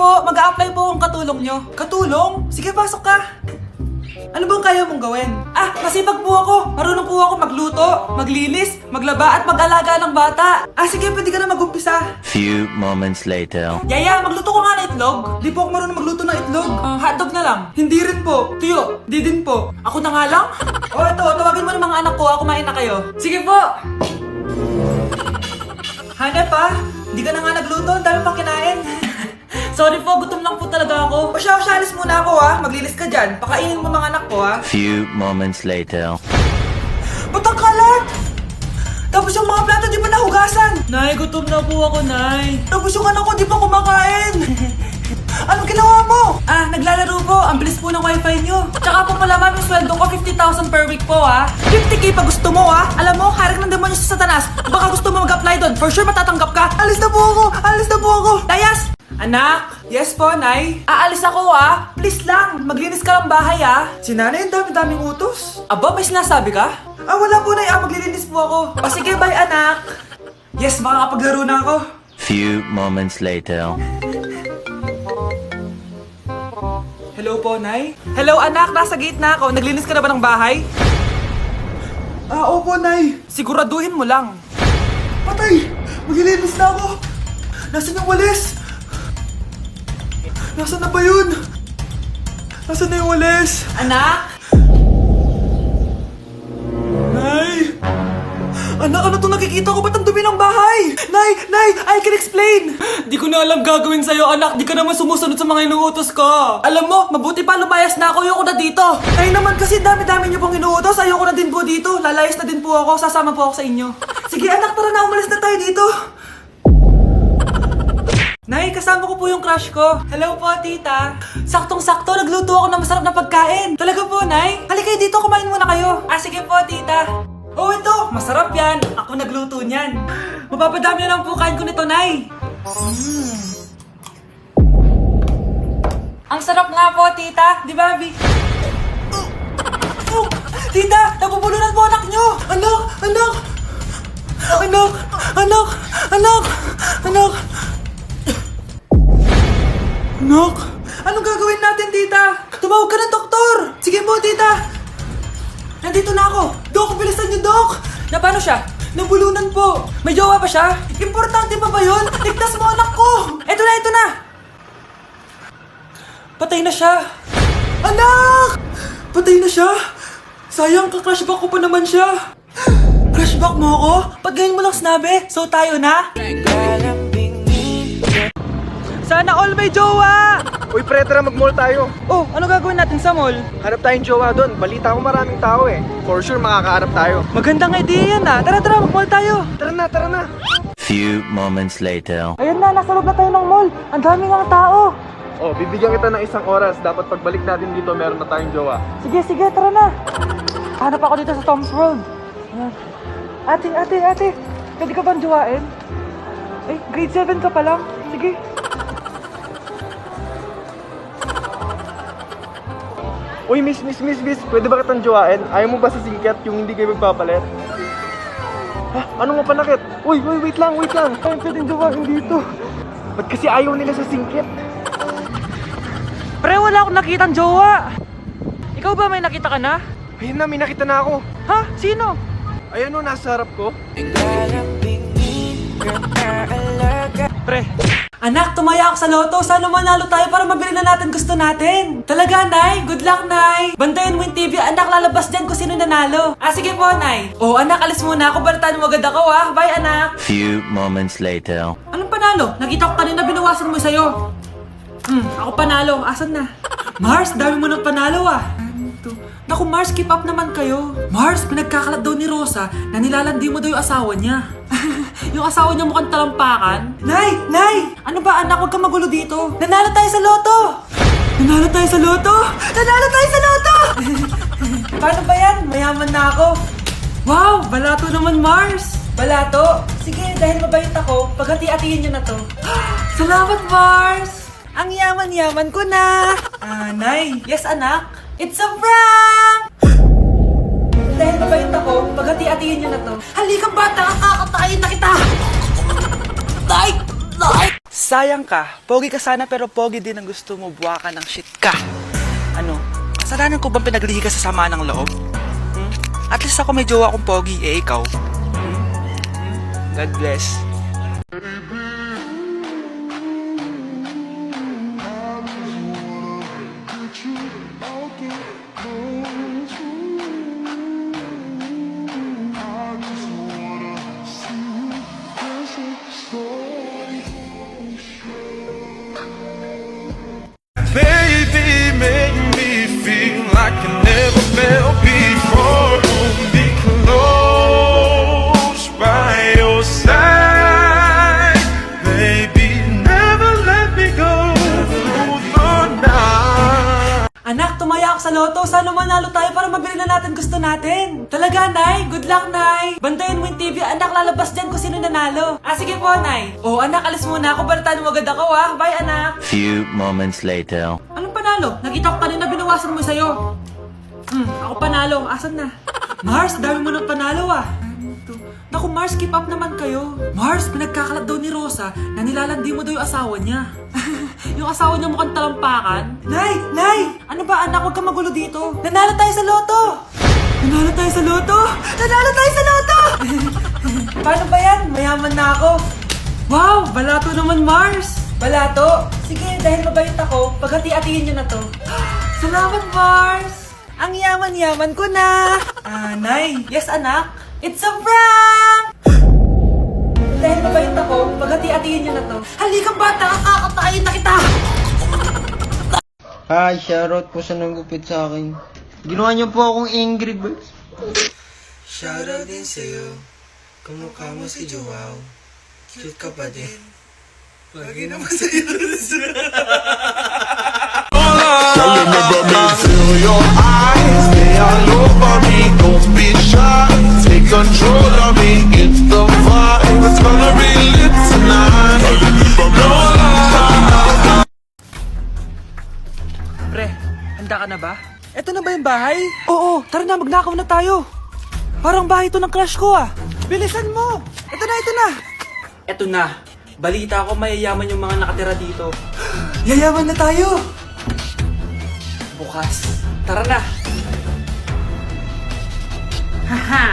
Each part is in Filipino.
po, mag-a-apply po akong katulong nyo. Katulong? Sige, pasok ka. Ano bang kaya mong gawin? Masipag po ako. Marunong po ako magluto, maglinis, maglaba at mag-alaga ng bata. Sige, pwede ka na mag-umpisa. Few moments later. Yaya, magluto ko nga ng itlog. Di po ako marunong magluto ng itlog. Hotdog na lang. Hindi rin po. Tuyo, di din po. Ako na nga lang? Ito, tawagin mo ng mga anak ko. Kumain na kayo. Sige po. Hanep pa? Di ka na nga nagluto. Ang dami pang kinain. Sorry po, gutom lang po talaga ako. O siya, alis muna ako Maglinis ka dyan. Pakainin mo mga anak ko Few moments later. Ba't ang kalat? Tapos yung mga plato di ba nahugasan? Nay, gutom na po ako, Nay. Tapos yung anak ko di pa kumakain. Anong ginawa mo? Naglalaro po. Ang bilis po ng wifi nyo. Tsaka po pala ma'am, yung sweldo ko 50,000 per week po 50k pa gusto mo Alam mo, harik ng demonyo sa Satanas. Baka gusto mo mag-apply doon. For sure matatanggap ka. Alis na po ako. Dayas! Anak! Yes po, Nay. Aalis ako Please lang, maglinis ka ng bahay Si nanay, ang dami-daming utos. Aba, may sinasabi ka? Wala po, Nay. Maglilinis po ako. Sige, bye, anak. Yes, makakapaglaro na ako. Few moments later. Hello po, Nay. Hello, anak. Nasa gate na ako. Naglinis ka na ba ng bahay? Opo, Nay. Siguraduhin mo lang. Patay! Maglilinis na ako. Nasaan yung walis? Nasaan na ba yun? Nasaan na yung walis? Anak? Nay! Anak, ano itong nakikita ko? Ba't ang dumi ng bahay? Nay! I can explain! Di ko na alam gagawin sa'yo, anak. Di ka naman sumusunod sa mga inuutos ko. Alam mo, mabuti pa lumayas na ako. Ayoko na dito. Nay naman kasi dami-dami niyo pong inuutos. Ayoko na din po dito. Lalayas na din po ako. Sasama po ako sa inyo. Sige anak, tara na. Umalis na tayo dito. Nay, kasama ko po yung crush ko. Hello po, tita. Saktong-sakto, nagluto ako ng masarap na pagkain. Talaga po, Nay? Halika dito, kumain muna kayo. Sige po, tita. Ito, masarap yan. Ako nagluto niyan. Mapapadami na lang po kain ko nito, Nay. Ang sarap nga po, tita. Di ba, Bi? Tita, nabubulunan po anak nyo. Anak! Anak, anong gagawin natin, tita? Tumawag ka ng doktor! Sige po, tita! Nandito na ako! Dok, bilisan niyo, Dok! Na paano siya? Nabulunan po! May jowa pa siya? Importante pa ba yun? Ligtas mo anak ko! Ito na! Patay na siya! Anak! Patay na siya? Sayang, ka-crushback ko pa naman siya! Crushback mo ako? Ba't ganyan mo lang sinabi? So tayo na? Sana all may jowa! Uy pre, tara mag-mall tayo. Ano gagawin natin sa mall? Hanap tayong jowa doon. Balita ko maraming tao For sure makakahanap tayo. Magandang idea yan Tara, mag-mall tayo! Tara na. Few moments later. Ayan na, nasa loob na tayo ng mall. Ang daming ang tao. Bibigyan kita ng 1 oras. Dapat pagbalik natin dito, meron na tayong jowa. Sige, tara na. Hanap ako dito sa Tom's World. Ayan. Ate. Pwede ka bang jowain? Grade 7 ka pa lang. Sige. Uy, miss. Pwede ba kitang jowain? Ayaw mo ba sa singkat yung hindi kayo magpapalit? Ano nga panakit? Uy, wait lang. Ay, pwedeng jowain dito. Ba't kasi ayaw nila sa singkit? Pre, wala akong nakitang jowa. Ikaw ba may nakita ka na? Ayun na, may nakita na ako. Sino? Ayan o, nasa harap ko. Pre. Anak, tumaya ako sa loto. Sana manalo tayo para mabili na natin gusto natin. Talaga, Nay? Good luck, Nay. Bantayan mo yung TV. Anak, lalabas dyan kung sino nanalo. Sige po, Nay. Anak, alis muna ako. Balitaan mo agad ako, Bye, anak. Few moments later. Anong panalo? Nakita ko kanina binawasan mo sa'yo. Ako panalo. Asan na? Mars, dami mo ng panalo, Naku, Mars, keep up naman kayo. Mars, pinagkakalat daw ni Rosa na nilalandi mo daw yung asawa niya. Yung asawa niya mukhang talampakan. Nay! Ano ba, anak? Huwag kang magulo dito. Nanalo tayo sa loto! Paano ba yan? Mayaman na ako. Wow! Balato naman, Mars! Balato? Sige, dahil mabait ako, paghati-hatiin niyo na to. Salamat, Mars! Ang yaman-yaman ko na! Nay! Yes, anak? It's a prank! Dahil mabait ako, paghati-hatiin niyo na to. Halika bata, kakatayin na kita! Tay! Sayang ka. Pogi ka sana pero pogi din ang gusto mo. Buwa ka ng shit ka. Ano? Kasalanan ko bang pinaglihi ka sa sama ng loob? At least ako may jowa akong pogi. Eh, ikaw? God bless. Baby, make me feel like I never felt before. Be close by your side, baby. Never let me go through the night. Anak, tumaya ako sa loto. Sana manalo tayo para mabili na natin gusto natin. Talaga, Nay? Good luck, Nay. Bantayan mo yung TV. Anak, lalabas dyan kung sino nanalo. Sige po, Nay. Anak, alis muna ako. Balitaan mo agad ako, Bye, anak. Few moments later. Anong panalo? Nakita ko kanina binawasan mo sa'yo. Ako panalo. Asan na? Mars, dami mo ng panalo, Naku, Mars, keep up naman kayo. Mars, pinagkakalat daw ni Rosa na nilalandi mo daw yung asawa niya. Yung asawa niya mukhang talampakan. Nay! Nay! Ano ba, anak? Huwag ka magulo dito. Nanalo tayo sa loto! Nanalo tayo sa loto! Nanalo tayo sa loto! Paano ba yan? Mayaman na ako. Wow! Balato naman, Mars! Balato? Sige, dahil mabait ako, paghati-hatiin niyo na to. Salamat, Mars! Ang yaman-yaman ko na! Nay! Yes, anak? It's a prank! Dahil mabait ako, paghati-hatiin niyo na to. Halika, bata! Kakatayin na kita! Hi, shoutout po sa nagupit sa akin. Ginawa niyo po akong angry birds. Shoutout din sa'yo, kamukha mo si Joao. Cute ka pa din. Lagi naman sa'yo. Girl, you never me feel your eyes. They all over me. Don't be shy. Take control of me. It's the vibe. It's gonna be lit tonight. No lie. Pre, handa ka na ba? Eto na ba yung bahay? Oo, tara na, magnakaw na tayo. Parang bahay to ng crush ko, Bilisan mo! Eto na, eto na! Eto na. Balita ko mayayaman yung mga nakatira dito. Yayaman na tayo! Bukas. Tara na! Haha!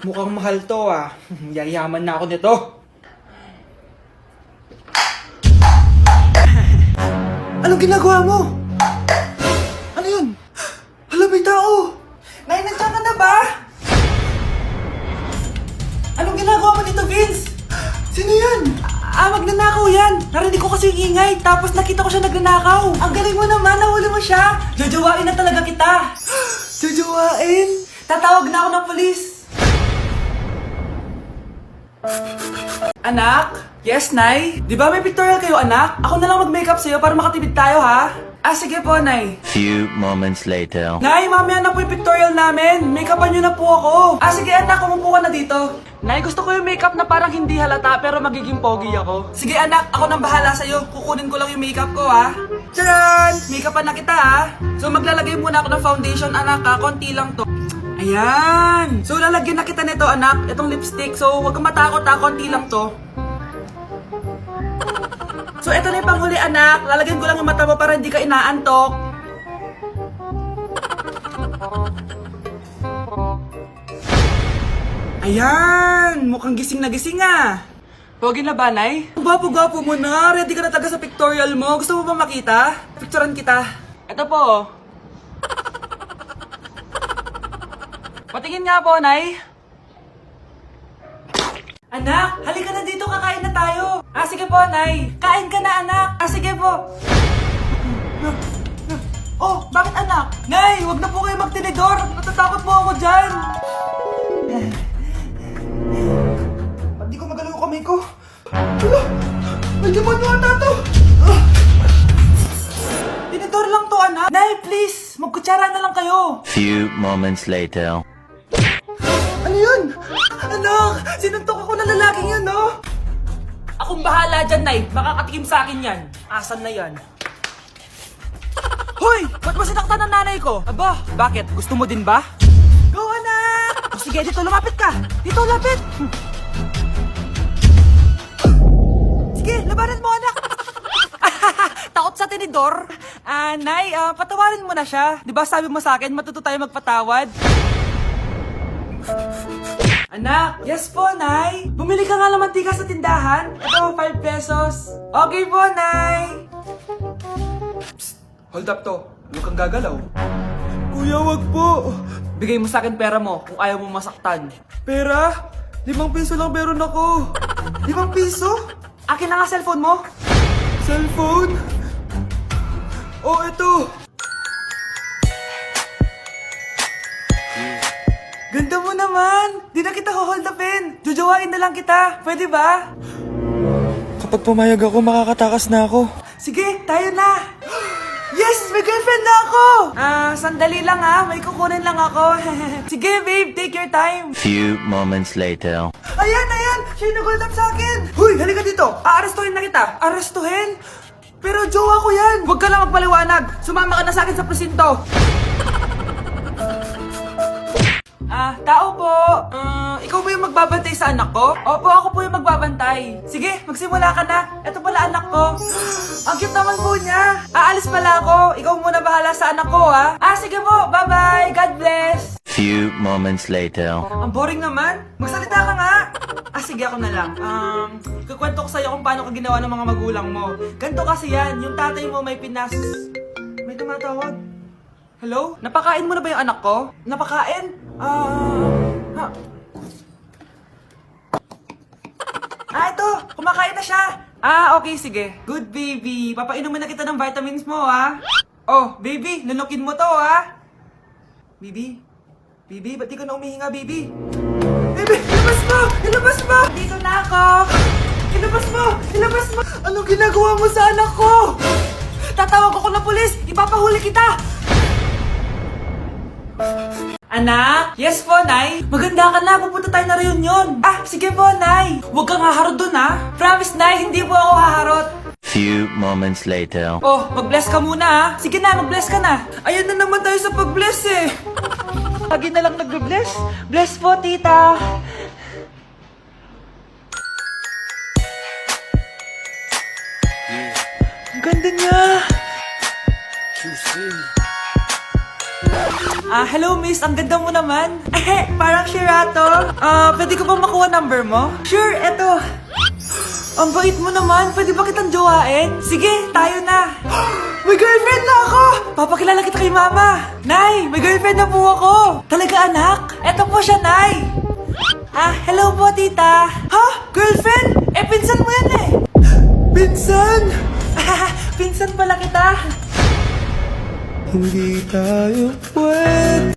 Mukhang mahal to, Yayaman na ako nito. Anong ginagawa mo? Ano yun? Hala, may tao! Nay, nandiyan ka na ba? Anong ginagawa mo dito, Vince? Sino yun? Magnanakaw yan! Narinig ko kasi yung ingay, tapos nakita ko siya nagnanakaw. Ang galing mo naman, nahuli mo siya! Jojowain na talaga kita! Jojowain? Tatawag na ako ng polis! Anak? Yes, Nay? Di ba may pictorial kayo, anak? Ako na lang mag-makeup sa'yo para makatipid tayo, ha? Sige po, Nay. Few moments later. Nay, mamaya na po yung pictorial namin. Make-upan nyo na po ako. Sige, anak, umupo ka na dito. Nay, gusto ko yung makeup na parang hindi halata pero magiging pogi ako. Sige, anak, ako nang bahala sa'yo. Kukunin ko lang yung makeup ko, ha? Tcharan! Make-upan na kita, ha? So, maglalagay muna ako ng foundation, anak, ha? Konti lang to. Ayan! So, lalagyan na kita nito, anak. Itong lipstick. So, huwag kang matakot, ha? Konti lang to. So, eto na yung panghuli, anak. Lalagyan ko lang yung mata mo para hindi ka inaantok. Ayan! Mukhang gising na gising, Pogi na ba, Nay? Gwapo-gwapo mo na. Ready ka na talaga sa pictorial mo. Gusto mo ba makita? Picturean kita. Eto po. Patingin nga po, Nay. Anak, halika na dito, kakain na tayo. Sige po, Nay. Kain ka na, anak. Sige po. Oh, bakit anak? Nay, wag na po kayo magtinidor. Natatakot po ako dyan. Ba't di ko magalaw yung kamay ko? Hala, may demonyo ata to. Tinidor lang to, anak. Nay, please, magkutsara na lang kayo. Few moments later. Ano yun? Anak, sinuntok ako na lalaking yun, no? Akong bahala dyan, Nay. Makakatikim sa akin yan. Asan na yan? Hoy! Ba't mo sinaktan ng nanay ko? Aba, bakit? Gusto mo din ba? Go, anak! O sige, dito, lumapit ka. Dito, lapit. Trabahador? Nay, patawarin mo na siya. Di ba sabi mo sa akin, matuto tayo magpatawad? Anak, yes po, Nay. Bumili ka nga ng mantika sa tindahan. Ito, 5 pesos. Okay po, Nay. Psst, hold up to. Huwag kang gagalaw. Kuya, wag po. Bigay mo sa akin pera mo kung ayaw mo masaktan. Pera? 5 piso lang meron ako. 5 piso? Akin na nga cellphone mo. Cellphone? Oh, ito. Ganda mo naman! Di na kita hold upin! Jujawain na lang kita! Pwede ba? Kapag pumayag ako, makakatakas na ako. Sige, tayo na! Yes! May girlfriend na ako! Sandali lang ha. May kukunin lang ako. Sige, babe. Take your time. Few moments later. Ayan! Siya yung nag-hold up sa akin! Huy! Halika dito! Aarestuhin na kita! Arestuhin? Pero jowa ko yan! Huwag ka lang magpaliwanag! Sumama ka na sa akin sa presinto! Tao po. Ikaw ba yung magbabantay sa anak ko? Opo, ako po yung magbabantay. Sige, magsimula ka na. Ito pala anak ko. Ang cute naman po niya. Aalis pala ako. Ikaw muna bahala sa anak ko, ha? Sige po. Bye-bye. God bless. Few moments later. Ang boring naman. Magsalita ka nga. Sige, ako na lang. Kukwento ko sa'yo kung paano ka ginawa ng mga magulang mo. Ganto kasi yan. Yung tatay mo may pinas... May tumatawag. Hello? Napakain mo na ba yung anak ko? Napakain? Ito! Kumakain na siya! Okay, sige. Good, baby. Papainumin na kita ng vitamins mo, ha? Oh, baby, lunukin mo to, ha? Baby? Baby, ba't di ka na umihinga, baby? Baby, ilabas mo! Ilabas mo! Dito na ako! Ilabas mo! Ilabas mo! Anong ginagawa mo sa anak ko? Tatawag ako ng pulis! Ipapahuli kita! Anak? Yes po, Nay. Maganda ka na. Pupunta tayo na reunion. Sige po, Nay. Huwag kang haharot dun, ha? Promise, Nay. Hindi po ako haharot. Few moments later. Oh, mag-bless ka muna, ha? Sige na, mag-bless ka na. Ayan na naman tayo sa pag-bless, eh. Lagi na lang nag-bless. Bless po, tita. Ang ganda niya. Hello miss, ang ganda mo naman. Parang Shirato. Pwede ko ba makuha number mo? Sure, eto. Ang bait mo naman, pwede ba kitang jowain? Sige, tayo na. May girlfriend na ako! Papakilala kita kay mama. Nay, may girlfriend na po ako. Talaga anak? Eto po siya, Nay. Hello po tita. Ha? Girlfriend? Pinsan mo yan eh. Pinsan? Pinsan pala kita. Hindi tayo pwede.